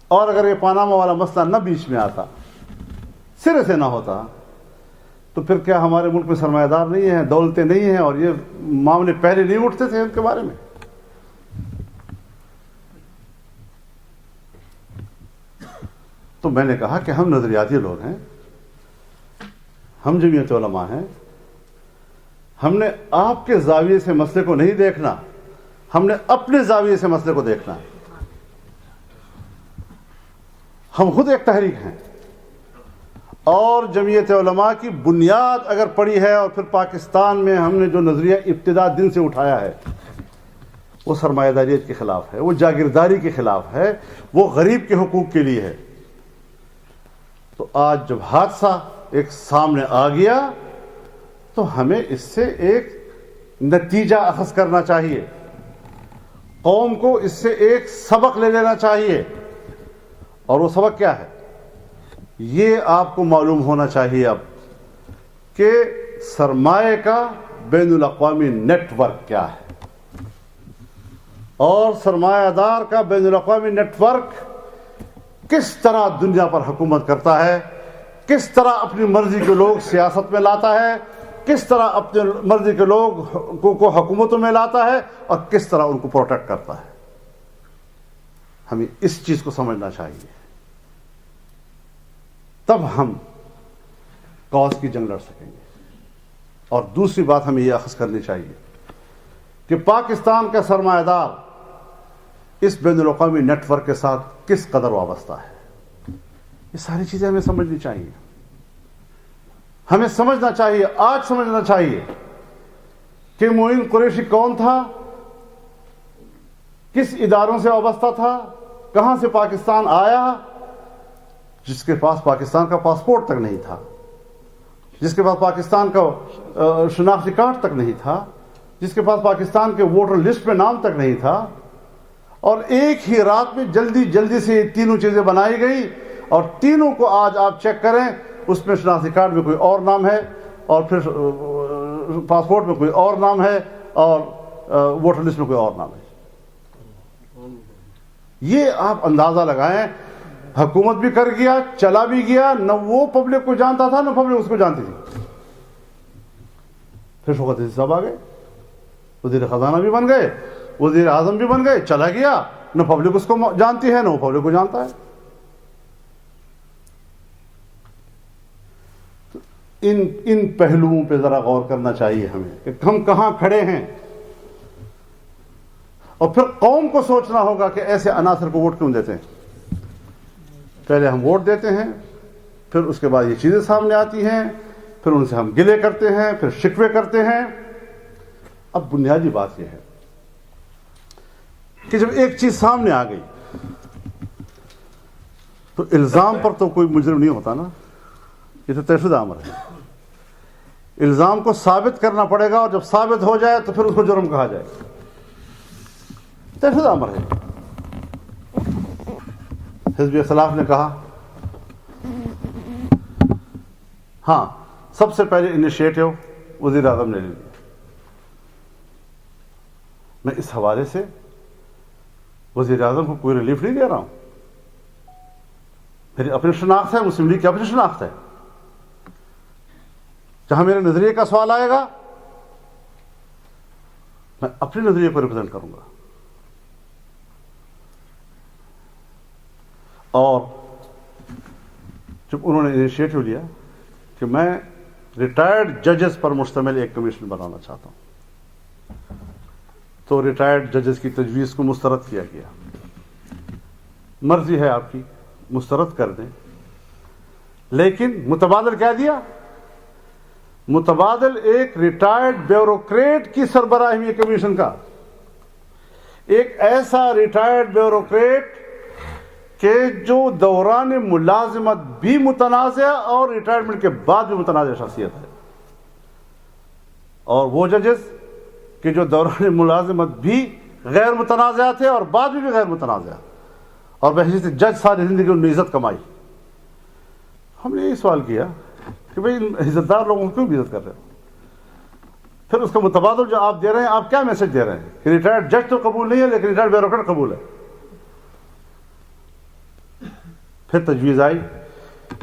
اور اگر یہ پاناما والا مسئلہ نہ بیچ میں آتا، سرے سے نہ ہوتا، تو پھر کیا ہمارے ملک میں سرمایہ دار نہیں ہیں، دولتیں نہیں ہیں، اور یہ معاملے پہلے نہیں اٹھتے تھے ان کے بارے میں؟ تو میں نے کہا کہ ہم نظریاتی لوگ ہیں، ہم جمعیت علماء ہیں، ہم نے آپ کے زاویے سے مسئلے کو نہیں دیکھنا، ہم نے اپنے زاویے سے مسئلے کو دیکھنا ہے۔ ہم خود ایک تحریک ہیں، اور جمعیت علماء کی بنیاد اگر پڑی ہے، اور پھر پاکستان میں ہم نے جو نظریہ ابتدا دن سے اٹھایا ہے، وہ سرمایہ داریت کے خلاف ہے، وہ جاگیرداری کے خلاف ہے، وہ غریب کے حقوق کے لیے ہے۔ تو آج جب حادثہ ایک سامنے آ گیا تو ہمیں اس سے ایک نتیجہ اخذ کرنا چاہیے، قوم کو اس سے ایک سبق لے لینا چاہیے۔ اور وہ سبق کیا ہے؟ یہ آپ کو معلوم ہونا چاہیے اب کہ سرمایہ کا بین الاقوامی نیٹ ورک کیا ہے، اور سرمایہ دار کا بین الاقوامی نیٹ ورک کس طرح دنیا پر حکومت کرتا ہے، کس طرح اپنی مرضی کے لوگ سیاست میں لاتا ہے، کس طرح اپنے مرضی کے لوگ کو حکومتوں میں لاتا ہے، اور کس طرح ان کو پروٹیکٹ کرتا ہے۔ ہمیں اس چیز کو سمجھنا چاہیے، تب ہم کاز کی جنگ لڑ سکیں گے۔ اور دوسری بات ہمیں یہ اخذ کرنی چاہیے کہ پاکستان کا سرمایہ دار اس بین الاقوامی نیٹ ورک کے ساتھ کس قدر وابستہ ہے۔ یہ ساری چیزیں ہمیں سمجھنی چاہیے، ہمیں سمجھنا چاہیے، آج سمجھنا چاہیے کہ معین قریشی کون تھا، کس اداروں سے وابستہ تھا، کہاں سے پاکستان آیا، جس کے پاس پاکستان کا پاسپورٹ تک نہیں تھا، جس کے پاس پاکستان کا شناختی کارڈ تک نہیں تھا، جس کے پاس پاکستان کے ووٹر لسٹ میں نام تک نہیں تھا، اور ایک ہی رات میں جلدی سے یہ تینوں چیزیں بنائی گئی، اور تینوں کو آج آپ چیک کریں، اس میں شناختی کارڈ میں کوئی اور نام ہے، اور پھر پاسپورٹ میں کوئی اور نام ہے، اور ووٹر لسٹ میں کوئی اور نام ہے۔ یہ آپ اندازہ لگائیں، حکومت بھی کر گیا، چلا بھی گیا، نہ وہ پبلک کو جانتا تھا نہ پبلک اس کو جانتی تھی۔ پھر شوکت عزیز صاحب آ گئے، وزیر خزانہ بھی بن گئے, وزیر اعظم بھی بن گئے, چلا گیا, نہ پبلک اس کو جانتی ہے نہ وہ پبلک کو جانتا ہے. ان پہلوؤں پہ ذرا غور کرنا چاہیے ہمیں کہ ہم کہاں کھڑے ہیں, اور پھر قوم کو سوچنا ہوگا کہ ایسے عناصر کو ووٹ کیوں دیتے ہیں. پہلے ہم ووٹ دیتے ہیں, پھر اس کے بعد یہ چیزیں سامنے آتی ہیں, پھر ان سے ہم گلے کرتے ہیں, پھر شکوے کرتے ہیں. اب بنیادی بات یہ ہے کہ جب ایک چیز سامنے آ گئی تو الزام پر تو کوئی مجرم نہیں ہوتا نا, یہ تو طے شدہ امر ہے. الزام کو ثابت کرنا پڑے گا, اور جب ثابت ہو جائے تو پھر اس کو جرم کہا جائے. طے شدہ امر ہے. حزب اختلاف نے کہا ہاں سب سے پہلے انیشیٹو وزیر اعظم نے لے لیا. میں اس حوالے سے وزیر اعظم کو کوئی ریلیف نہیں دے رہا ہوں. میری اپنی شناخت ہے, مسلم لیگ کی اپنی شناخت ہے. جہاں میرے نظریے کا سوال آئے گا میں اپنے نظریے کو ریپرزینٹ کروں گا. اور جب انہوں نے انیشیٹو لیا کہ میں ریٹائرڈ ججز پر مشتمل ایک کمیشن بنانا چاہتا ہوں, تو ریٹائرڈ ججز کی تجویز کو مسترد کیا گیا. مرضی ہے آپ کی, مسترد کر دیں, لیکن متبادل کیا دیا؟ متبادل ایک ریٹائرڈ بیوروکریٹ کی سربراہی میں کمیشن کا, ایک ایسا ریٹائرڈ بیوروکریٹ کہ جو دوران ملازمت بھی متنازع اور ریٹائرمنٹ کے بعد بھی متنازع شخصیت ہے, اور وہ ججز کہ جو دوران ملازمت بھی غیر متنازع تھے اور بعد میں بھی غیر متنازع, اور بحیثیت جج ساری زندگی انہوں نے عزت کمائی. ہم نے یہ سوال کیا کہ بھئی عزت دار لوگوں کو کیوں عزت کر رہے ہو؟ پھر اس کا متبادل جو آپ دے رہے ہیں, آپ کیا میسج دے رہے ہیں کہ ریٹائرڈ جج تو قبول نہیں ہے لیکن ریٹائرڈ بیوروکریٹ قبول ہے. پھر تجویز آئی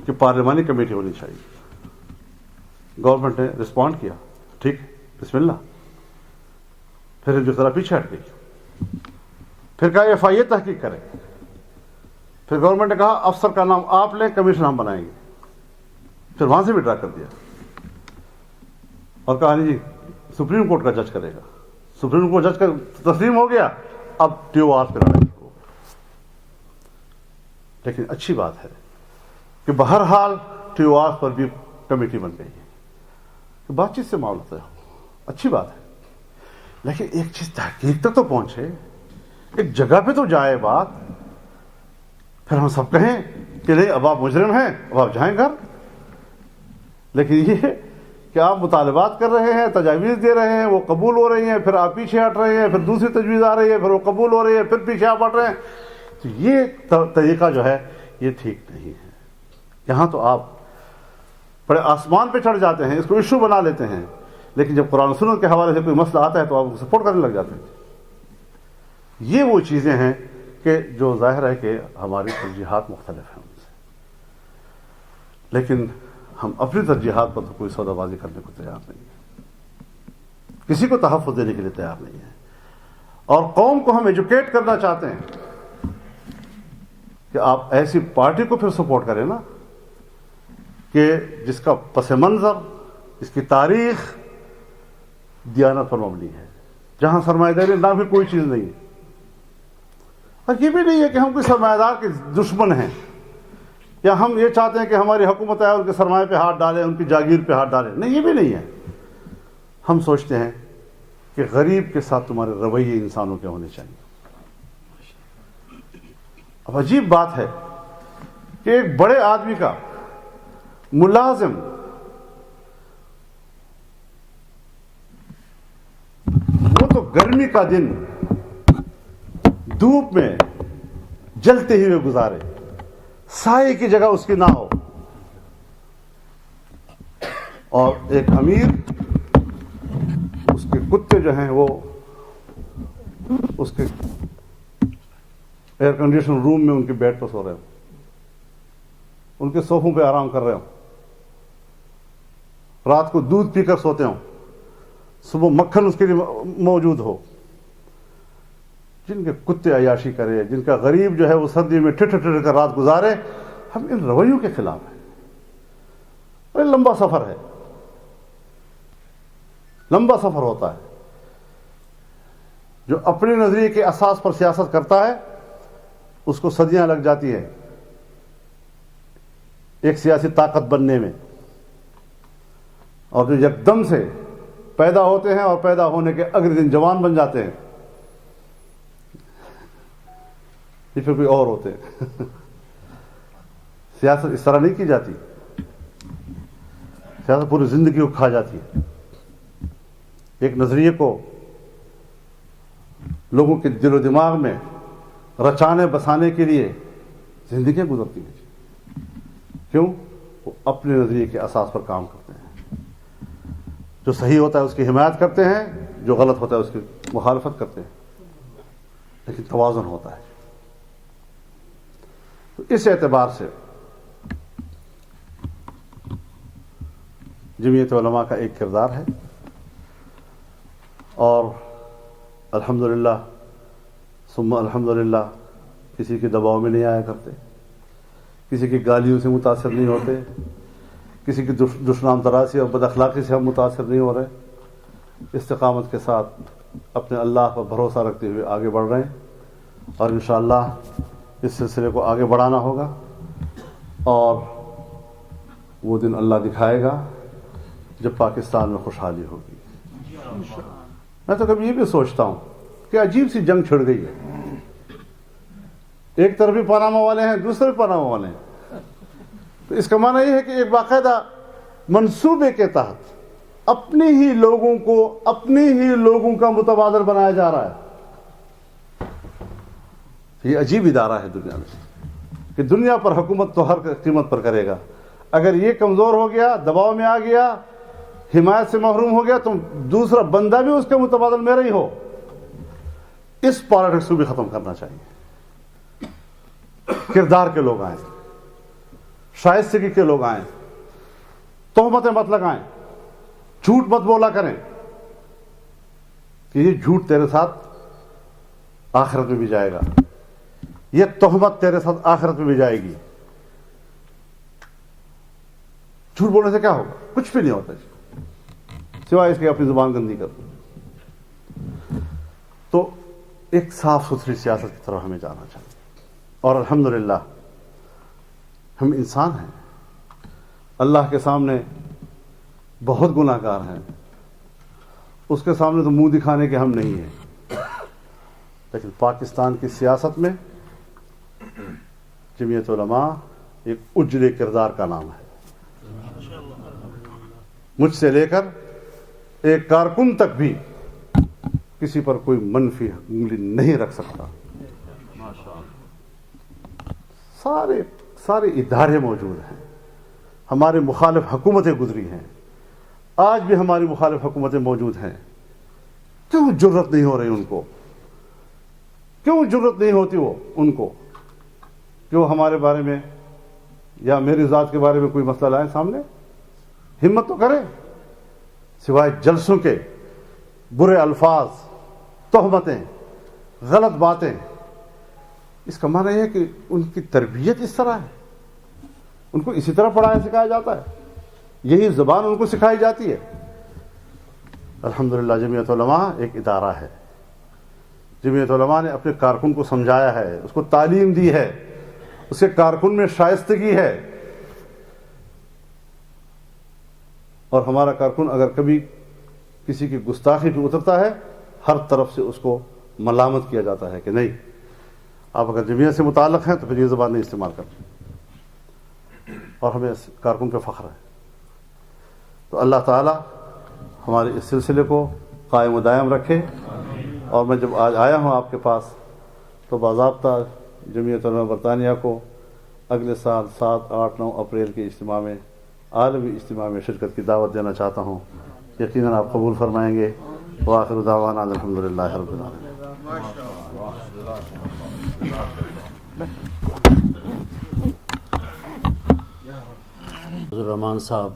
کہ پارلیمانی کمیٹی ہونی چاہیے. گورنمنٹ نے رسپونڈ کیا, ٹھیک بسم اللہ. پھر جو طرح پیچھے ہٹ گئی, پھر کہا ایف آئی اے تحقیق کرے. پھر گورنمنٹ نے کہا افسر کا نام آپ لیں, کمیشن ہم بنائیں گے. پھر وہاں سے بھی ڈرا کر دیا اور کہا نہیں جی سپریم کورٹ کا جج کرے گا. سپریم کورٹ جج کا تسلیم ہو گیا, اب ٹی او آر پہ لڑائی ہو. لیکن اچھی بات ہے کہ بہرحال ٹی او آر پر بھی کمیٹی بن گئی ہے, بات چیت سے معاملہ طے ہو, اچھی بات ہے. لیکن ایک چیز تحقیق تک تو پہنچے, ایک جگہ پہ تو جائے بات. پھر ہم سب کہیں کہ نہیں اب آپ مجرم ہیں, اب آپ جائیں گھر. لیکن یہ کہ آپ مطالبات کر رہے ہیں, تجاویز دے رہے ہیں, وہ قبول ہو رہی ہیں, پھر آپ پیچھے ہٹ رہے ہیں, پھر دوسری تجویز آ رہی ہے, پھر وہ قبول ہو رہی ہے, پھر پیچھے آپ ہٹ رہے ہیں, تو یہ طریقہ جو ہے یہ ٹھیک نہیں ہے. یہاں تو آپ بڑے آسمان پہ چڑھ جاتے ہیں, اس کو ایشو بنا لیتے ہیں, لیکن جب قرآن و سنت کے حوالے سے کوئی مسئلہ آتا ہے تو آپ کو سپورٹ کرنے لگ جاتے ہیں. یہ وہ چیزیں ہیں کہ جو ظاہر ہے کہ ہماری ترجیحات مختلف ہیں ان سے, لیکن ہم اپنی ترجیحات پر تو کوئی سودا بازی کرنے کو تیار نہیں ہے, کسی کو تحفظ دینے کے لیے تیار نہیں ہے. اور قوم کو ہم ایجوکیٹ کرنا چاہتے ہیں کہ آپ ایسی پارٹی کو پھر سپورٹ کریں نا کہ جس کا پس منظر, اس کی تاریخ دیانت پر مبنی ہے, جہاں سرمایہ داری نہ بھی کوئی چیز نہیں ہے. اور یہ بھی نہیں ہے کہ ہم کوئی سرمایہ دار کے دشمن ہیں, یا ہم یہ چاہتے ہیں کہ ہماری حکومت آئے ان کے سرمایہ پہ ہاتھ ڈالے, ان کی جاگیر پہ ہاتھ ڈالے. نہیں, یہ بھی نہیں ہے. ہم سوچتے ہیں کہ غریب کے ساتھ تمہارے رویے انسانوں کے ہونے چاہیے. اب عجیب بات ہے کہ ایک بڑے آدمی کا ملازم وہ تو گرمی کا دن دھوپ میں جلتے ہوئے گزارے, سائے کی جگہ اس کی نہ ہو, اور ایک امیر اس کے کتے جو ہیں وہ اس کے ایئر کنڈیشن روم میں ان کے بیڈ پر سو رہے ہوں, ان کے صوفوں پہ آرام کر رہے ہوں, رات کو دودھ پی کر سوتے ہوں, صبح مکھن اس کے لیے موجود ہو، جن کے کتے عیاشی کرے، جن کا غریب جو ہے وہ سردی میں ٹھٹر ٹھٹر کر رات گزارے، ہم ان رویوں کے خلاف ہیں۔ اور لمبا سفر ہے، لمبا سفر ہوتا ہے۔ جو اپنے نظریے کے اساس پر سیاست کرتا ہے اس کو صدیاں لگ جاتی ہے ایک سیاسی طاقت بننے میں، اور جو یکدم سے پیدا ہوتے ہیں اور پیدا ہونے کے اگلے دن جوان بن جاتے ہیں، یہ پھر کوئی اور ہوتے ہیں۔ سیاست اس طرح نہیں کی جاتی، سیاست پوری زندگی کو کھا جاتی ہے۔ ایک نظریے کو لوگوں کے دل و دماغ میں رچانے بسانے کے لیے زندگیاں گزرتی ہیں۔ کیوں؟ وہ اپنے نظریے کے اساس پر کام کرتے ہیں۔ جو صحیح ہوتا ہے اس کی حمایت کرتے ہیں، جو غلط ہوتا ہے اس کی مخالفت کرتے ہیں، لیکن توازن ہوتا ہے۔ تو اس اعتبار سے جمعیت علماء کا ایک کردار ہے، اور الحمدللہ ثم الحمدللہ کسی کے دباؤ میں نہیں آیا کرتے، کسی کی گالیوں سے متاثر نہیں ہوتے، کسی کی دشنام تراسی اور بد اخلاقی سے ہم متاثر نہیں ہو رہے، استقامت کے ساتھ اپنے اللہ پر بھروسہ رکھتے ہوئے آگے بڑھ رہے ہیں، اور انشاءاللہ اس سلسلے کو آگے بڑھانا ہوگا، اور وہ دن اللہ دکھائے گا جب پاکستان میں خوشحالی ہوگی۔ میں تو کبھی یہ بھی سوچتا ہوں کہ عجیب سی جنگ چھڑ گئی ہے، ایک طرف بھی پاناما والے ہیں، دوسرے بھی پاناما والے ہیں۔ تو اس کا معنی یہ ہے کہ ایک باقاعدہ منصوبے کے تحت اپنے ہی لوگوں کا متبادل بنایا جا رہا ہے۔ یہ عجیب ادارہ ہے دنیا میں کہ دنیا پر حکومت تو ہر قیمت پر کرے گا، اگر یہ کمزور ہو گیا، دباؤ میں آ گیا، حمایت سے محروم ہو گیا، تو دوسرا بندہ بھی اس کے متبادل میرا ہی ہو۔ اس پالیٹکس کو بھی ختم کرنا چاہیے۔ کردار کے لوگ آئیں، شائستگی کے لوگ آئیں، تہمتیں مت لگائیں، جھوٹ مت بولا کریں کہ یہ جھوٹ تیرے ساتھ آخرت میں بھی جائے گا، یہ تہمت تیرے ساتھ آخرت میں بھی جائے گی۔ جھوٹ بولنے سے کیا ہوگا؟ کچھ بھی نہیں ہوتا سوائے اس کے اپنی زبان گندی کر دو۔ تو ایک صاف ستھری سیاست کی طرف ہمیں جانا چاہیے، اور الحمدللہ ہم انسان ہیں، اللہ کے سامنے بہت گناہ گار ہیں، اس کے سامنے تو منہ دکھانے کے ہم نہیں ہیں، لیکن پاکستان کی سیاست میں جمعیت علماء ایک اجلے کردار کا نام ہے۔ مجھ سے لے کر ایک کارکن تک بھی کسی پر کوئی منفی انگلی نہیں رکھ سکتا۔ سارے ادارے موجود ہیں، ہمارے مخالف حکومتیں گزری ہیں، آج بھی ہماری مخالف حکومتیں موجود ہیں، کیوں جرت نہیں ہو رہی ان کو؟ کیوں جرت نہیں ہوتی ان کو کہ وہ ہمارے بارے میں یا میری ذات کے بارے میں کوئی مسئلہ لائیں سامنے؟ ہمت تو کریں، سوائے جلسوں کے برے الفاظ، تہمتیں، غلط باتیں۔ اس کا معنی یہ ہے کہ ان کی تربیت اس طرح ہے، ان کو اسی طرح پڑھایا سکھایا جاتا ہے، یہی زبان ان کو سکھائی جاتی ہے۔ الحمدللہ جمعیت علماء ایک ادارہ ہے، جمعیت علماء نے اپنے کارکن کو سمجھایا ہے، اس کو تعلیم دی ہے، اس کے کارکن میں شائستگی ہے، اور ہمارا کارکن اگر کبھی کسی کی گستاخی پہ اترتا ہے، ہر طرف سے اس کو ملامت کیا جاتا ہے کہ نہیں، آپ اگر جمعیت سے متعلق ہیں تو پھر یہ زبان نہیں استعمال کرتے، اور ہمیں اس کارکن پہ فخر ہے۔ تو اللہ تعالی ہمارے اس سلسلے کو قائم و دائم رکھے، اور میں جب آج آیا ہوں آپ کے پاس تو باضابطہ جمعیت علماء برطانیہ کو اگلے سال 7، 8، 9 اپریل کے اجتماع میں، عالمی اجتماع میں شرکت کی دعوت دینا چاہتا ہوں، یقیناً آپ قبول فرمائیں گے۔ وآخر دعوانا الحمدللہ رب العالمین۔ الرحمان صاحب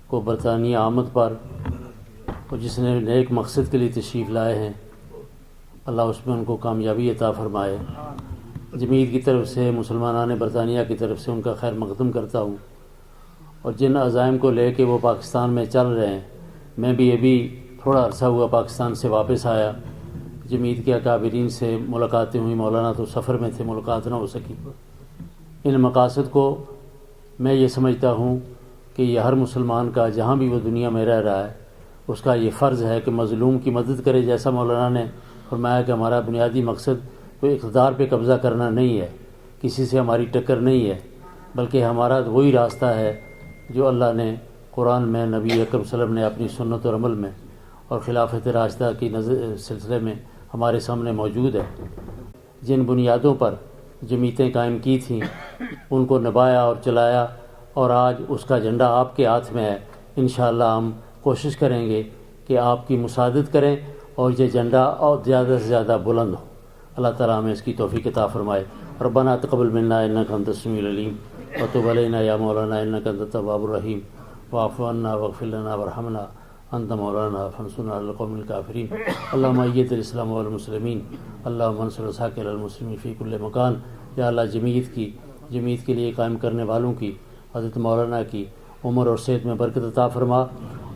کو برطانیہ آمد پر اور جس نے نیک مقصد کے لیے تشریف لائے ہیں اللہ اس میں ان کو کامیابی عطا فرمائے۔ جمعیت کی طرف سے مسلمانان برطانیہ کی طرف سے ان کا خیر مقدم کرتا ہوں، اور جن عزائم کو لے کے وہ پاکستان میں چل رہے ہیں، میں بھی ابھی تھوڑا عرصہ ہوا پاکستان سے واپس آیا، جمعیت کے اکابرین سے ملاقاتیں ہوئی، مولانا تو سفر میں تھے ملاقات نہ ہو سکی۔ ان مقاصد کو میں یہ سمجھتا ہوں کہ یہ ہر مسلمان کا جہاں بھی وہ دنیا میں رہ رہا ہے اس کا یہ فرض ہے کہ مظلوم کی مدد کرے، جیسا مولانا نے فرمایا کہ ہمارا بنیادی مقصد تو اقتدار پہ قبضہ کرنا نہیں ہے، کسی سے ہماری ٹکر نہیں ہے، بلکہ ہمارا وہی راستہ ہے جو اللہ نے قرآن میں، نبی اکرم صلی اللہ علیہ وسلم نے اپنی سنت اور عمل میں اور خلافت راشدہ کی سلسلے میں ہمارے سامنے موجود ہے۔ جن بنیادوں پر جمعیتیں قائم کی تھیں ان کو نبھایا اور چلایا، اور آج اس کا جھنڈا آپ کے ہاتھ میں ہے۔ انشاءاللہ ہم کوشش کریں گے کہ آپ کی مساعدت کریں اور یہ جھنڈا اور زیادہ سے زیادہ بلند ہو۔ اللہ تعالیٰ ہمیں اس کی توفیق عطا فرمائے۔ ربنا تقبل منا انک انت السمیع العلیم وتب علینا یا مولانا انک انت التواب الرحیم واعف عنا واغفر لنا وارحمنا انت مولانا فانصرنا علی القوم الکافرین۔ اللہم اید الاسلام والمسلمین، اللہم انصر ساکر المسلمین فی کل مکان۔ یا اللہ جمعیت کے لیے قائم کرنے والوں کی، حضرت مولانا کی عمر اور صحت میں برکت عطا فرما،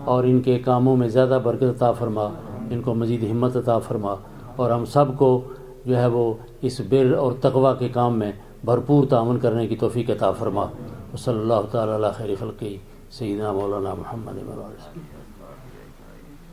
اور ان کے کاموں میں زیادہ برکت عطا فرما، ان کو مزید ہمت عطا فرما، اور ہم سب کو جو ہے وہ اس بر اور تقوی کے کام میں بھرپور تعاون کرنے کی توفیق عطا فرما۔ صلی اللہ تعالی علی خیر خلقہ سیدنا مولانا محمد و علیہ وسلم۔